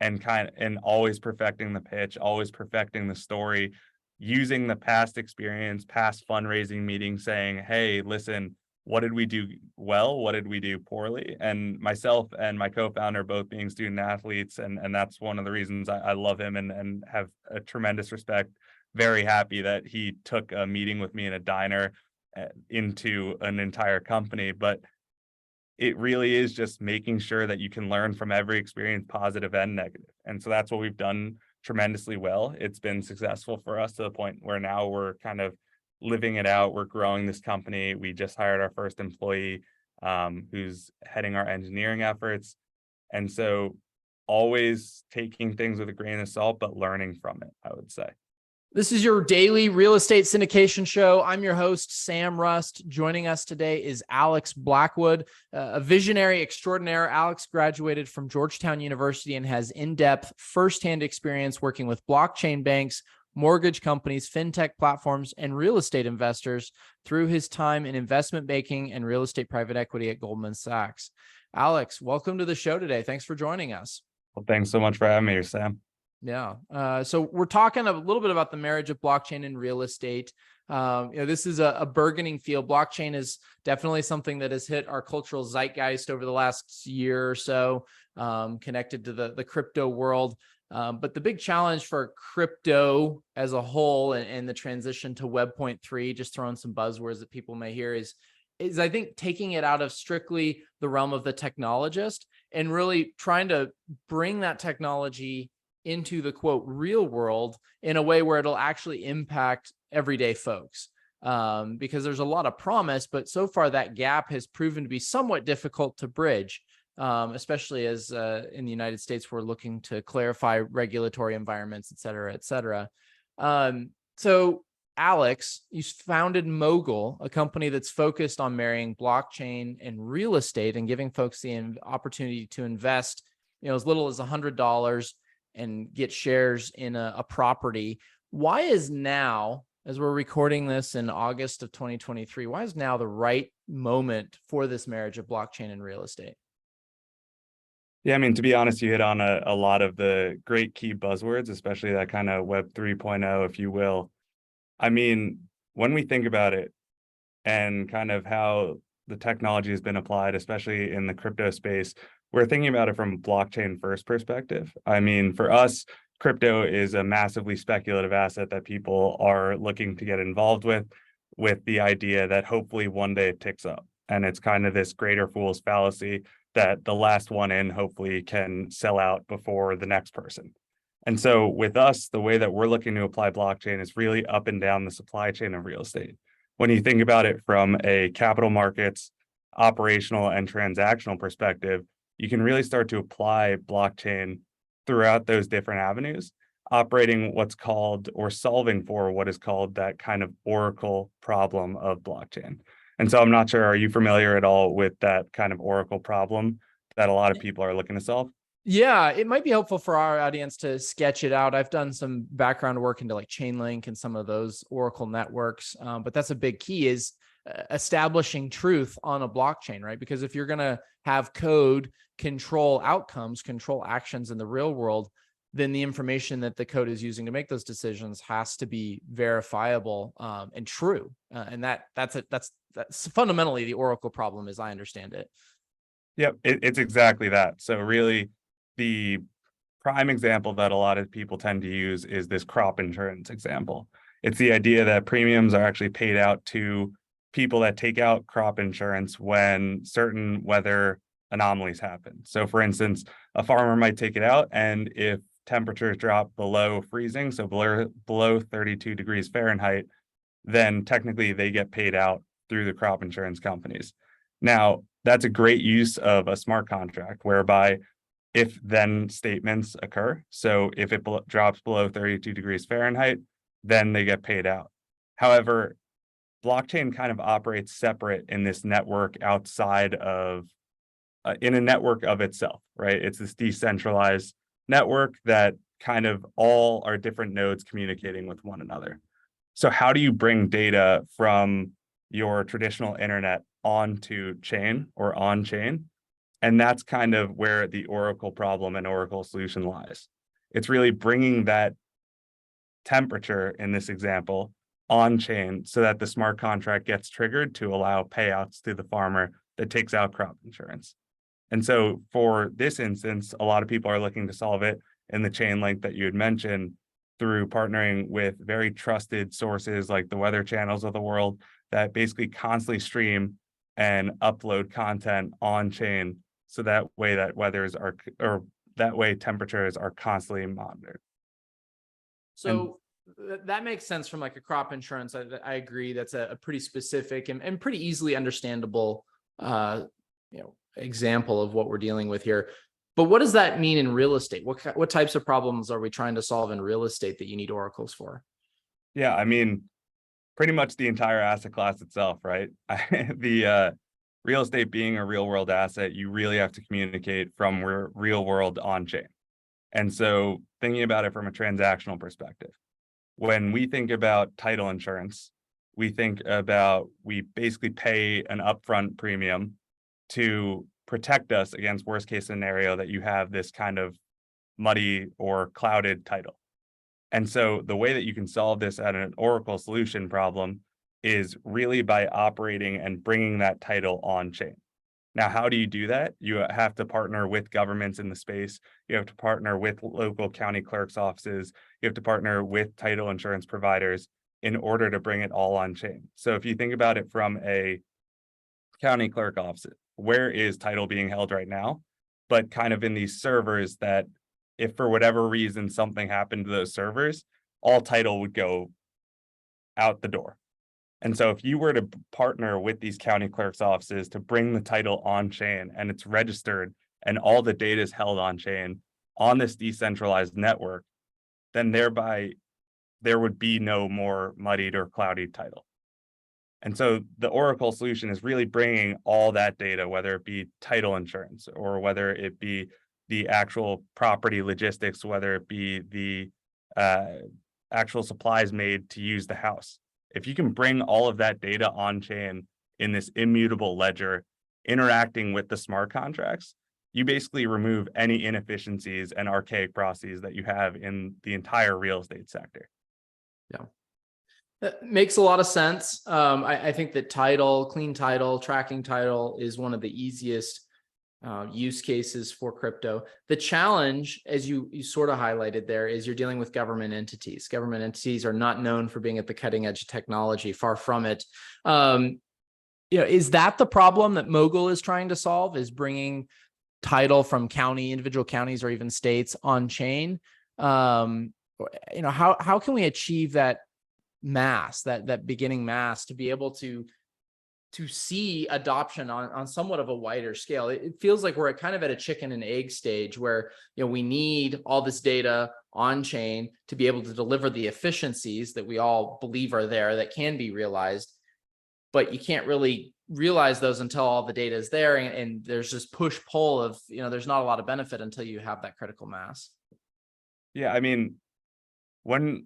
and always perfecting the pitch, always perfecting the story, using the past experience, past fundraising meetings, saying, hey, listen, what did we do well? What did we do poorly? And myself and my co-founder both being student athletes, and that's one of the reasons I love him and have a tremendous respect. Very happy that he took a meeting with me in a diner into an entire company. But it really is just making sure that you can learn from every experience, positive and negative. And so that's what we've done tremendously well. It's been successful for us to the point where now we're kind of living it out. We're growing this company. We just hired our first employee who's heading our engineering efforts. And so always taking things with a grain of salt, but learning from it, I would say. This is your daily real estate syndication show. I'm your host, Sam Rust. Joining us today is Alex Blackwood, a visionary extraordinaire. Alex graduated from Georgetown University and has in-depth firsthand experience working with blockchain banks, mortgage companies, fintech platforms, and real estate investors through his time in investment banking and real estate private equity at Goldman Sachs. Alex, welcome to the show today. Thanks for joining us. Well, thanks so much for having me, Sam. Yeah. So we're talking a little bit about the marriage of blockchain and real estate. This is a burgeoning field. Blockchain is definitely something that has hit our cultural zeitgeist over the last year or so, connected to the crypto world. But the big challenge for crypto as a whole and the transition to Web 3.3, just throwing some buzzwords that people may hear, is I think taking it out of strictly the realm of the technologist and really trying to bring that technology into the quote real world in a way where it'll actually impact everyday folks. Because there's a lot of promise, but so far that gap has proven to be somewhat difficult to bridge, especially as in the United States, we're looking to clarify regulatory environments, et cetera, et cetera. So Alex, you founded Mogul, a company that's focused on marrying blockchain and real estate and giving folks the opportunity to invest, as little as $100 and get shares in a property. Why is now, as we're recording this in August of 2023, why is now the right moment for this marriage of blockchain and real estate? Yeah, I mean, to be honest, you hit on a lot of the great key buzzwords, especially that kind of Web 3.0, if you will. I mean, when we think about it and kind of how the technology has been applied, especially in the crypto space, we're thinking about it from a blockchain first perspective. I mean, for us, crypto is a massively speculative asset that people are looking to get involved with the idea that hopefully one day it ticks up. And it's kind of this greater fool's fallacy that the last one in hopefully can sell out before the next person. And so with us, the way that we're looking to apply blockchain is really up and down the supply chain of real estate. When you think about it from a capital markets, operational and transactional perspective, you can really start to apply blockchain throughout those different avenues, operating what's called or solving for what is called that kind of oracle problem of blockchain. And so I'm not sure, are you familiar at all with that kind of oracle problem that a lot of people are looking to solve? Yeah, it might be helpful for our audience to sketch it out. I've done some background work into like Chainlink and some of those Oracle networks, but that's a big key is establishing truth on a blockchain, right? Because if you're going to have code control outcomes, control actions in the real world, then the information that the code is using to make those decisions has to be verifiable and true. And that's fundamentally the Oracle problem, as I understand it. Yep, it's exactly that. So really, the prime example that a lot of people tend to use is this crop insurance example. It's the idea that premiums are actually paid out to people that take out crop insurance when certain weather anomalies happen. So for instance, a farmer might take it out, and if temperatures drop below freezing, so below 32 degrees Fahrenheit, then technically they get paid out through the crop insurance companies. Now, that's a great use of a smart contract whereby if then statements occur, so if it drops below 32 degrees Fahrenheit, then they get paid out. However, blockchain kind of operates separate in this network outside of, in a network of itself, right? It's this decentralized network that kind of all are different nodes communicating with one another. So how do you bring data from your traditional internet onto chain or on chain? And that's kind of where the Oracle problem and Oracle solution lies. It's really bringing that temperature in this example on chain so that the smart contract gets triggered to allow payouts to the farmer that takes out crop insurance. And so for this instance, a lot of people are looking to solve it in the chain link that you had mentioned through partnering with very trusted sources like the weather channels of the world that basically constantly stream and upload content on chain. So that way that that way temperatures are constantly monitored. So that makes sense from like a crop insurance. I agree. That's a pretty specific and pretty easily understandable, example of what we're dealing with here. But what does that mean in real estate? What types of problems are we trying to solve in real estate that you need oracles for? Yeah, I mean, pretty much the entire asset class itself, right? The real estate being a real world asset, you really have to communicate from real world on chain. And so thinking about it from a transactional perspective, when we think about title insurance, we basically pay an upfront premium to protect us against worst case scenario that you have this kind of muddy or clouded title. And so the way that you can solve this at an Oracle solution problem is really by operating and bringing that title on chain. Now, how do you do that? You have to partner with governments in the space. You have to partner with local county clerk's offices. You have to partner with title insurance providers in order to bring it all on chain. So if you think about it from a county clerk office, where is title being held right now? But kind of in these servers that if for whatever reason something happened to those servers, all title would go out the door. And so if you were to partner with these county clerk's offices to bring the title on chain and it's registered and all the data is held on chain on this decentralized network, then thereby there would be no more muddied or cloudy title. And so the Oracle solution is really bringing all that data, whether it be title insurance or whether it be the actual property logistics, whether it be the actual supplies made to use the house. If you can bring all of that data on chain in this immutable ledger, interacting with the smart contracts, you basically remove any inefficiencies and archaic processes that you have in the entire real estate sector. Yeah. That makes a lot of sense. I think that clean title, tracking title is one of the easiest use cases for crypto. The challenge, as you sort of highlighted there, is you're dealing with government entities. Government entities are not known for being at the cutting edge of technology, far from it. Is that the problem that Mogul is trying to solve, is bringing title from individual counties or even states on chain? How can we achieve that that beginning mass to be able to see adoption on somewhat of a wider scale? It feels like we're kind of at a chicken and egg stage where, we need all this data on chain to be able to deliver the efficiencies that we all believe are there that can be realized, but you can't really realize those until all the data is there. And there's this push pull of, there's not a lot of benefit until you have that critical mass. Yeah, I mean, when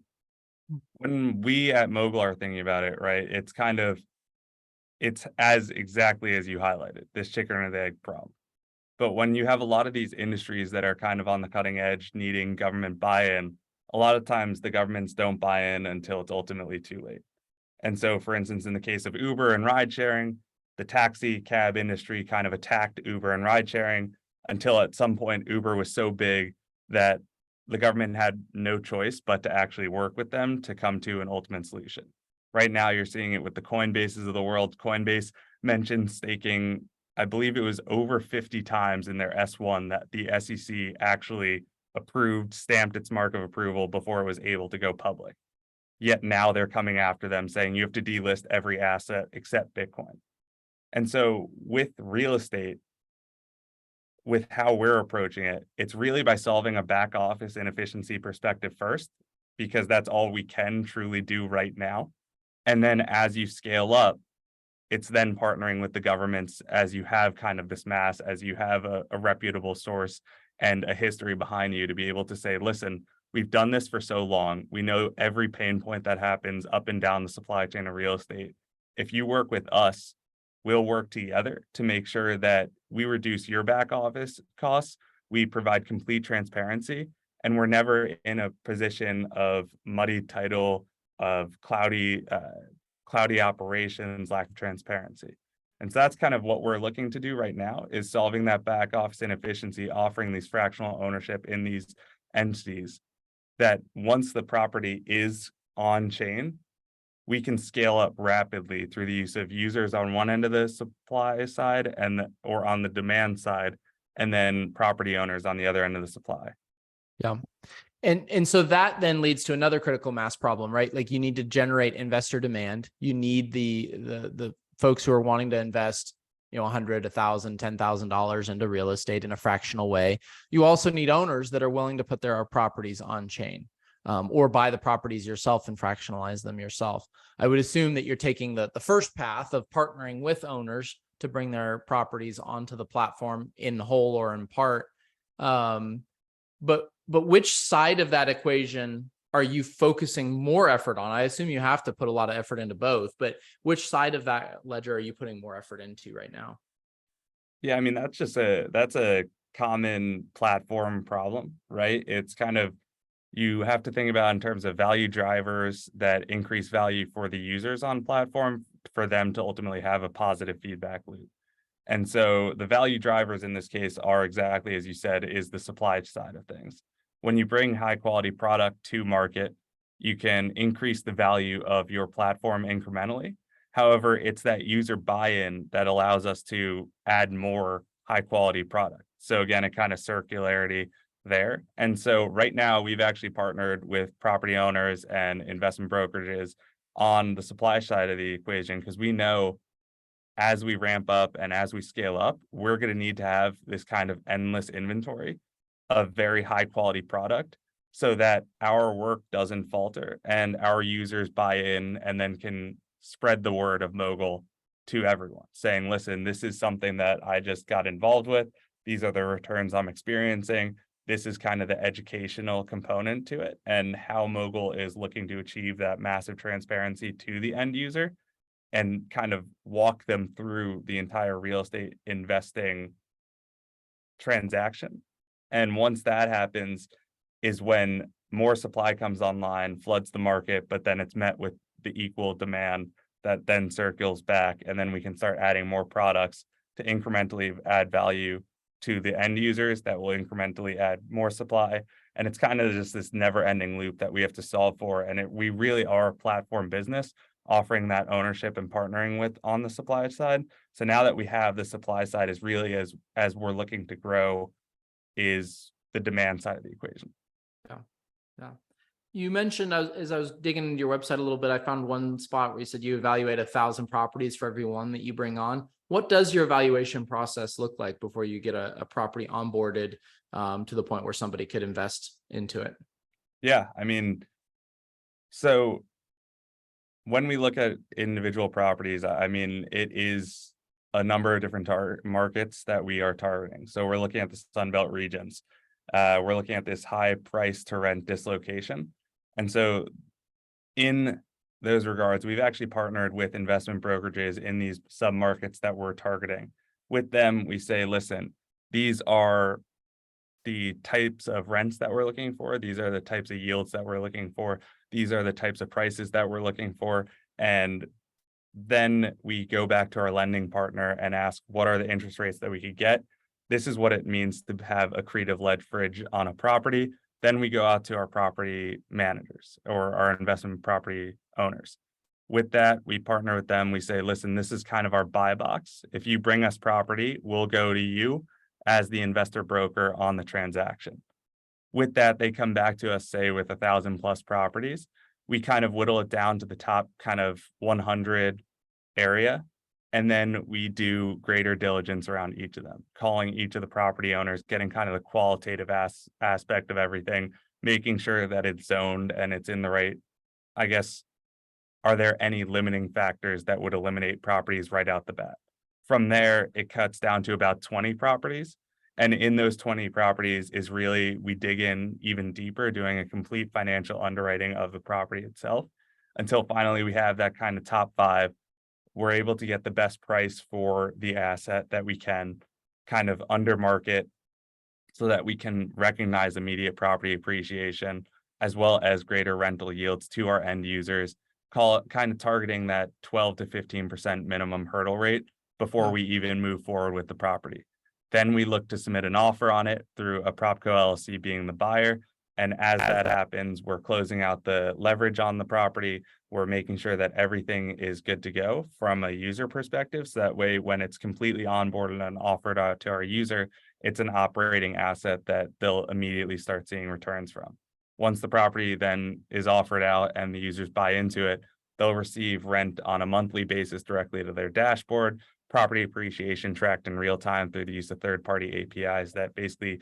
we at Mogul are thinking about it, right, it's as exactly as you highlighted, this chicken or the egg problem. But when you have a lot of these industries that are kind of on the cutting edge, needing government buy-in, a lot of times the governments don't buy in until it's ultimately too late. And so, for instance, in the case of Uber and ride sharing, the taxi cab industry kind of attacked Uber and ride sharing until at some point Uber was so big that the government had no choice but to actually work with them to come to an ultimate solution. Right now, you're seeing it with the Coinbases of the world. Coinbase mentioned staking, I believe it was over 50 times in their S1 that the SEC actually stamped its mark of approval before it was able to go public. Yet now they're coming after them saying you have to delist every asset except Bitcoin. And so with real estate, with how we're approaching it, it's really by solving a back office inefficiency perspective first, because that's all we can truly do right now. And then as you scale up, it's then partnering with the governments as you have kind of this mass, as you have a reputable source and a history behind you to be able to say, listen, we've done this for so long. We know every pain point that happens up and down the supply chain of real estate. If you work with us, we'll work together to make sure that we reduce your back office costs, we provide complete transparency, and we're never in a position of muddy title, of cloudy operations, lack of transparency. And so that's kind of what we're looking to do right now, is solving that back office inefficiency, offering these fractional ownership in these entities, that once the property is on chain, we can scale up rapidly through the use of users on one end of the supply side or on the demand side, and then property owners on the other end of the supply. Yeah. And so that then leads to another critical mass problem, right? Like, you need to generate investor demand. You need the folks who are wanting to invest, $100, $1,000, $10,000 into real estate in a fractional way. You also need owners that are willing to put their properties on chain, or buy the properties yourself and fractionalize them yourself. I would assume that you're taking the first path of partnering with owners to bring their properties onto the platform in whole or in part. But which side of that equation are you focusing more effort on? I assume you have to put a lot of effort into both, but which side of that ledger are you putting more effort into right now? Yeah, I mean, that's a common platform problem, right? It's kind of, you have to think about in terms of value drivers that increase value for the users on platform, for them to ultimately have a positive feedback loop. And so the value drivers in this case are exactly as you said, is the supply side of things. When you bring high quality product to market, you can increase the value of your platform incrementally. However, it's that user buy-in that allows us to add more high quality product. So again, a kind of circularity there. And so right now we've actually partnered with property owners and investment brokerages on the supply side of the equation, because we know as we ramp up and as we scale up, we're going to need to have this kind of endless inventory of very high quality product, so that our work doesn't falter and our users buy in and then can spread the word of Mogul to everyone, saying, listen, this is something that I just got involved with. These are the returns I'm experiencing. This is kind of the educational component to it, and how Mogul is looking to achieve that massive transparency to the end user, and kind of walk them through the entire real estate investing transaction. And once that happens is when more supply comes online, floods the market, but then it's met with the equal demand that then circles back, and then we can start adding more products to incrementally add value to the end users that will incrementally add more supply. And it's kind of just this never-ending loop that we have to solve for. And we really are a platform business, offering that ownership and partnering with on the supply side. So now that we have the supply side, is really as we're looking to grow, is the demand side of the equation. Yeah. You mentioned, as I was digging into your website a little bit, I found one spot where you said you evaluate 1,000 properties for every one that you bring on. What does your evaluation process look like before you get a property onboarded to the point where somebody could invest into it? Yeah, I mean, so when we look at individual properties, I mean, it is a number of different markets that we are targeting. So we're looking at the Sunbelt regions. We're looking at this high price to rent dislocation. And so in those regards, we've actually partnered with investment brokerages in these sub-markets that we're targeting. With them, we say, listen, these are the types of rents that we're looking for. These are the types of yields that we're looking for. These are the types of prices that we're looking for. And then we go back to our lending partner and ask, what are the interest rates that we could get? This is what it means to have accretive leverage on a property. Then we go out to our property managers or our investment property owners. With that, we partner with them. We say, listen, this is kind of our buy box. If you bring us property, we'll go to you as the investor broker on the transaction. With that, they come back to us, say, with 1,000 plus properties. We kind of whittle it down to the top kind of 100 area. And then we do greater diligence around each of them, calling each of the property owners, getting kind of the qualitative aspect of everything, making sure that it's zoned and it's in the right, I guess, are there any limiting factors that would eliminate properties right out the bat? From there, it cuts down to about 20 properties. And in those 20 properties is really, we dig in even deeper, doing a complete financial underwriting of the property itself, until finally we have that kind of top 5 we're able to get the best price for the asset that we can, kind of under market, so that we can recognize immediate property appreciation as well as greater rental yields to our end users, call it kind of targeting that 12 to 15% minimum hurdle rate before we even move forward with the property. Then we look to submit an offer on it through a PropCo LLC being the buyer. And as that happens, we're closing out the leverage on the property. We're making sure that everything is good to go from a user perspective. So that way, when it's completely onboarded and offered out to our user, it's an operating asset that they'll immediately start seeing returns from. Once the property then is offered out and the users buy into it, they'll receive rent on a monthly basis directly to their dashboard, property appreciation tracked in real time through the use of third-party APIs that basically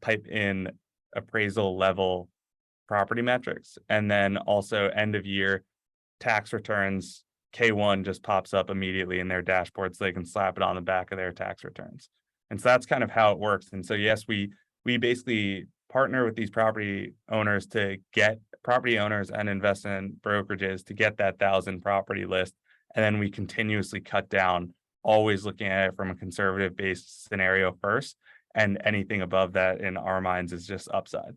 pipe in appraisal level property metrics. And then also end of year tax returns, K1 just pops up immediately in their dashboard so they can slap it on the back of their tax returns. And so that's kind of how it works. And so yes, we basically partner with these property owners to get property owners and investment brokerages to get that 1,000 property list. And then we continuously cut down, always looking at it from a conservative based scenario first. And anything above that in our minds is just upside.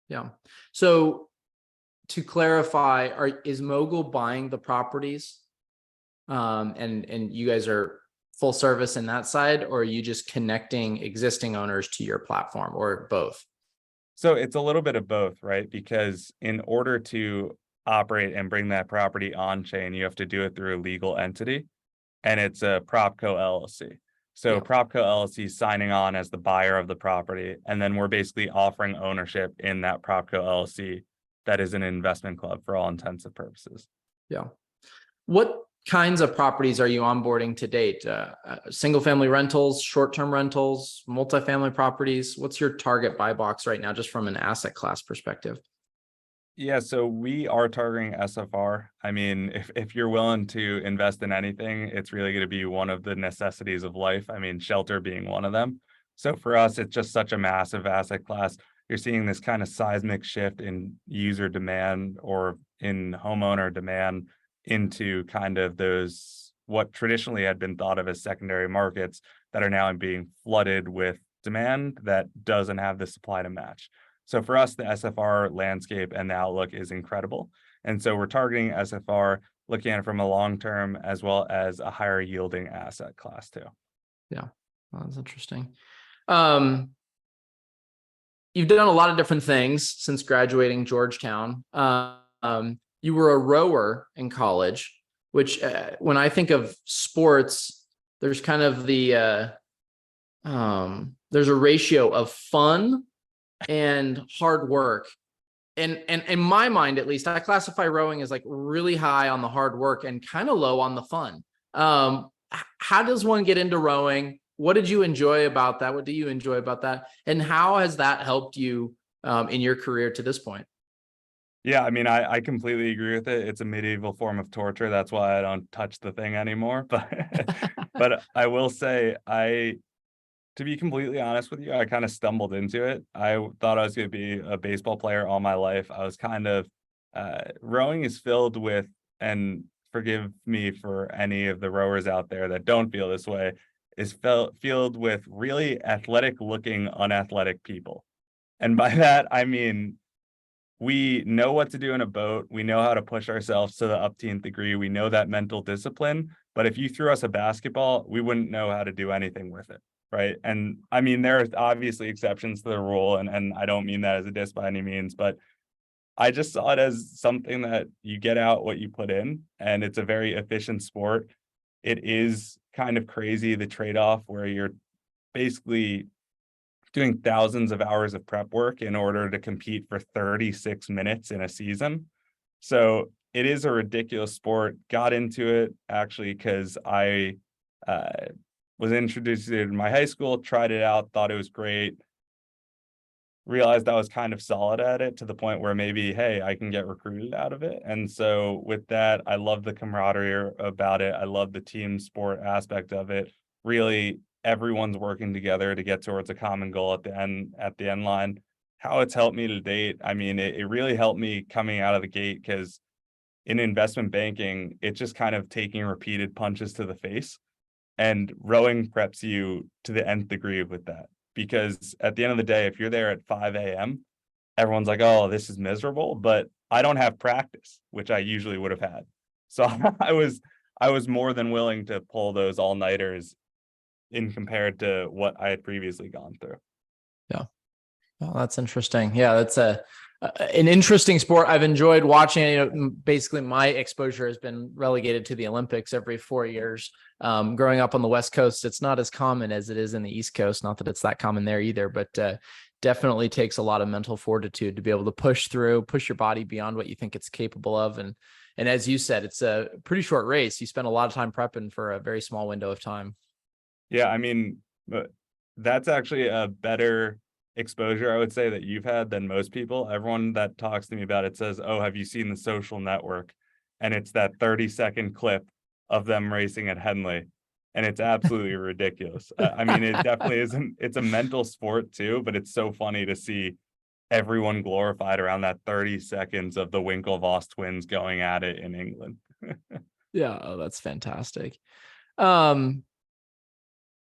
Yeah. So to clarify, is Mogul buying the properties? And you guys are full service in that side, or are you just connecting existing owners to your platform, or both? So it's a little bit of both, right? Because in order to operate and bring that property on chain, you have to do it through a legal entity, and it's a PropCo LLC. So PropCo LLC is signing on as the buyer of the property, and then we're basically offering ownership in that PropCo LLC that is an investment club for all intents and purposes. Yeah. What kinds of properties are you onboarding to date? Single family rentals, short-term rentals, multifamily properties? What's your target buy box right now, just from an asset class perspective? Yeah, so we are targeting SFR. I mean, if you're willing to invest in anything, it's really going to be one of the necessities of life. I mean, shelter being one of them. So for us, it's just such a massive asset class. You're seeing this kind of seismic shift in user demand or in homeowner demand into kind of those what traditionally had been thought of as secondary markets that are now being flooded with demand that doesn't have the supply to match. So for us, the SFR landscape and the outlook is incredible. And so we're targeting SFR, looking at it from a long-term as well as a higher yielding asset class too. Yeah, well, that's interesting. You've done a lot of different things since graduating Georgetown. You were a rower in college, which when I think of sports, there's kind of the, there's a ratio of fun and hard work. And in my mind, at least, I classify rowing as like really high on the hard work and kind of low on the fun. How does one get into rowing? What did you enjoy about that? What do you enjoy about that? And how has that helped you in your career to this point? Yeah, I mean, I completely agree with it. It's a medieval form of torture. That's why I don't touch the thing anymore. But but I will say, to be completely honest with you, I kind of stumbled into it. I thought I was going to be a baseball player all my life. I was kind of rowing is filled with, and forgive me for any of the rowers out there that don't feel this way, is filled with really athletic looking, unathletic people. And by that, I mean, we know what to do in a boat. We know how to push ourselves to the upteenth degree. We know that mental discipline. But if you threw us a basketball, we wouldn't know how to do anything with it. Right. And I mean, there are obviously exceptions to the rule, and I don't mean that as a diss by any means, but I just saw it as something that you get out what you put in, and it's a very efficient sport. It is kind of crazy, the trade-off where you're basically doing thousands of hours of prep work in order to compete for 36 minutes in a season. So it is a ridiculous sport. Got into it actually because I was introduced to it in my high school, tried it out, thought it was great, realized I was kind of solid at it to the point where maybe, hey, I can get recruited out of it. And so with that, I love the camaraderie about it. I love the team sport aspect of it. Really, everyone's working together to get towards a common goal at the end line. How it's helped me to date, I mean, it really helped me coming out of the gate because in investment banking, it's just kind of taking repeated punches to the face, and rowing preps you to the nth degree with that. Because at the end of the day, if you're there at 5 a.m., everyone's like, oh, this is miserable, but I don't have practice, which I usually would have had. So I was more than willing to pull those all-nighters in compared to what I had previously gone through. Yeah. Oh, that's interesting. Yeah, that's an interesting sport. I've enjoyed watching it. You know, basically, my exposure has been relegated to the Olympics every 4 years. Growing up on the West Coast, it's not as common as it is in the East Coast. Not that it's that common there either, but definitely takes a lot of mental fortitude to be able to push through, push your body beyond what you think it's capable of. And as you said, it's a pretty short race. You spend a lot of time prepping for a very small window of time. Yeah, I mean, that's actually a better exposure, I would say, that you've had than most people. Everyone that talks to me about it says, oh, have you seen The Social Network? And it's that 30-second clip of them racing at Henley. And it's absolutely ridiculous. I mean, it definitely isn't, it's a mental sport too, but it's so funny to see everyone glorified around that 30 seconds of the Winklevoss twins going at it in England. Yeah, oh, that's fantastic.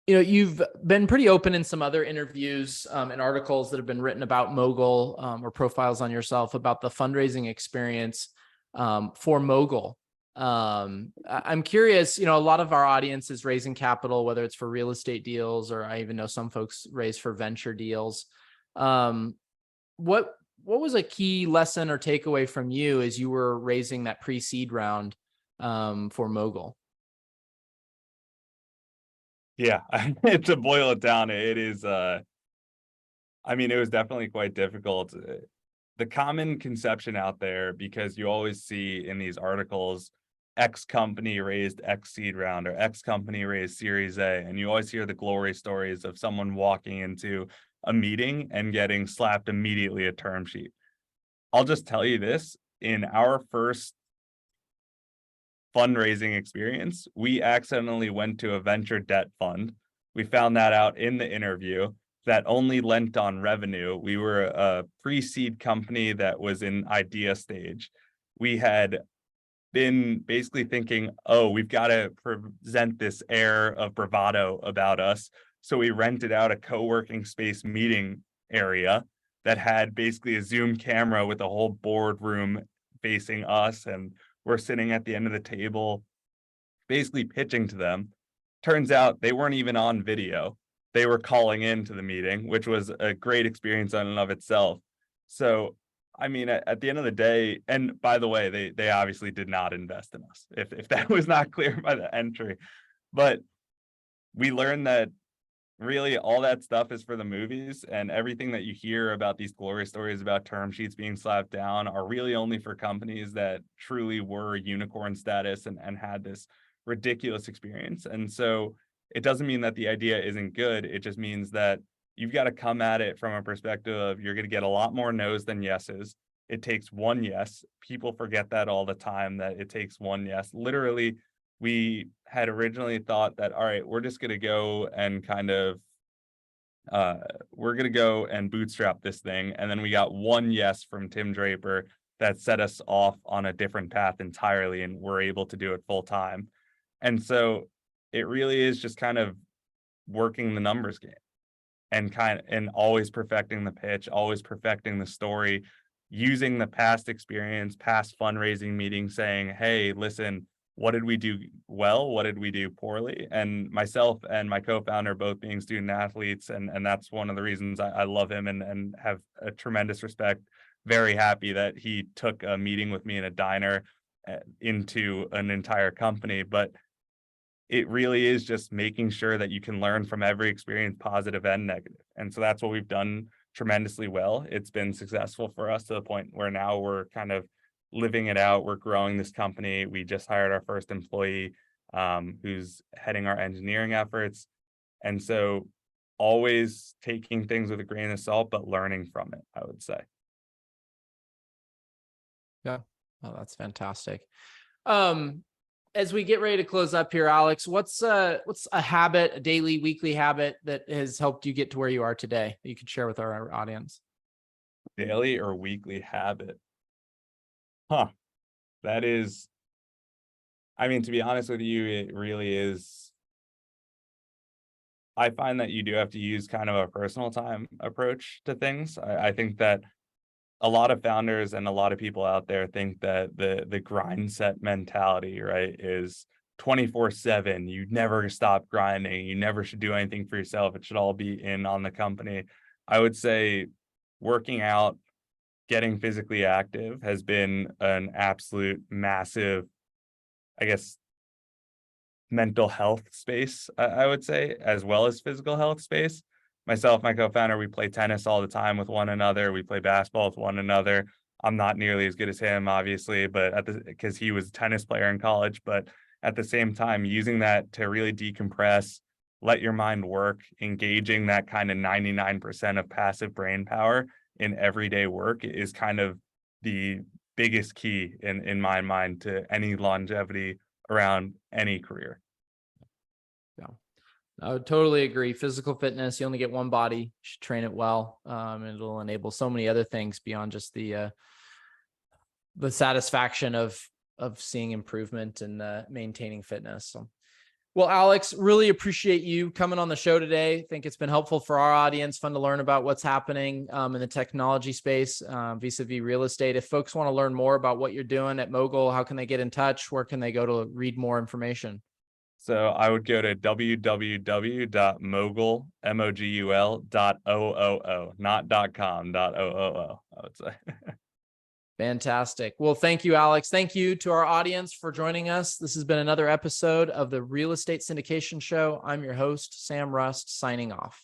You know, you've been pretty open in some other interviews and articles that have been written about Mogul or profiles on yourself about the fundraising experience for Mogul. I'm curious, you know, a lot of our audience is raising capital, whether it's for real estate deals, or I even know some folks raise for venture deals. What was a key lesson or takeaway from you as you were raising that pre-seed round for Mogul? Yeah, to boil it down, it is, I mean, it was definitely quite difficult. The common conception out there, because you always see in these articles, X company raised X seed round or X company raised Series A, and you always hear the glory stories of someone walking into a meeting and getting slapped immediately a term sheet. I'll just tell you this, in our first fundraising experience, we accidentally went to a venture debt fund. We found that out in the interview that only lent on revenue. We were a pre-seed company that was in idea stage. We had been basically thinking, oh, we've got to present this air of bravado about us. So we rented out a co-working space meeting area that had basically a Zoom camera with a whole boardroom facing us, and we're sitting at the end of the table basically pitching to them. Turns out they weren't even on video. They were calling into the meeting, which was a great experience in and of itself. So, I mean, at the end of the day, and by the way, they obviously did not invest in us, if that was not clear by the entry. But we learned that really all that stuff is for the movies, and everything that you hear about these glory stories about term sheets being slapped down are really only for companies that truly were unicorn status and had this ridiculous experience. And so it doesn't mean that the idea isn't good. It just means that you've got to come at it from a perspective of you're going to get a lot more no's than yeses. It takes one yes. People forget that all the time, that it takes one yes. Literally, we had originally thought that, all right, we're just going to go and kind of, we're going to go and bootstrap this thing. And then we got one yes from Tim Draper that set us off on a different path entirely, and we're able to do it full time. And so it really is just kind of working the numbers game and always perfecting the pitch, always perfecting the story, using the past experience, past fundraising meetings, saying, hey, listen, what did we do well? What did we do poorly? And myself and my co-founder both being student athletes, and that's one of the reasons I love him and have a tremendous respect. Very happy that he took a meeting with me in a diner into an entire company. But it really is just making sure that you can learn from every experience, positive and negative. And so that's what we've done tremendously well. It's been successful for us to the point where now we're kind of living it out. We're growing this company. We just hired our first employee who's heading our engineering efforts. And so always taking things with a grain of salt, but learning from it, I would say. Yeah, oh, that's fantastic. As we get ready to close up here, Alex, what's a habit, a daily, weekly habit that has helped you get to where you are today that you could share with our audience? Daily or weekly habit? Huh. That is, I mean, to be honest with you, it really is. I find that you do have to use kind of a personal time approach to things. I think that a lot of founders and a lot of people out there think that the grind set mentality, right, is 24/7. You never stop grinding. You never should do anything for yourself. It should all be in on the company. I would say working out, getting physically active has been an absolute massive, I guess, mental health space, I would say, as well as physical health space. Myself, my co-founder, we play tennis all the time with one another. We play basketball with one another. I'm not nearly as good as him, obviously, but because he was a tennis player in college, but at the same time, using that to really decompress, let your mind work, engaging that kind of 99% of passive brain power in everyday work is kind of the biggest key in my mind to any longevity around any career. Yeah, I would totally agree. Physical fitness, you only get one body, you should train it well. And it'll enable so many other things beyond just the satisfaction of seeing improvement and maintaining fitness. So, well, Alex, really appreciate you coming on the show today. I think it's been helpful for our audience, fun to learn about what's happening in the technology space vis-a-vis real estate. If folks want to learn more about what you're doing at Mogul, how can they get in touch? Where can they go to read more information? So I would go to www.mogul.oo, not .com, .oo, I would say. Fantastic. Well, thank you, Alex. Thank you to our audience for joining us. This has been another episode of the Real Estate Syndication Show. I'm your host, Sam Rust, signing off.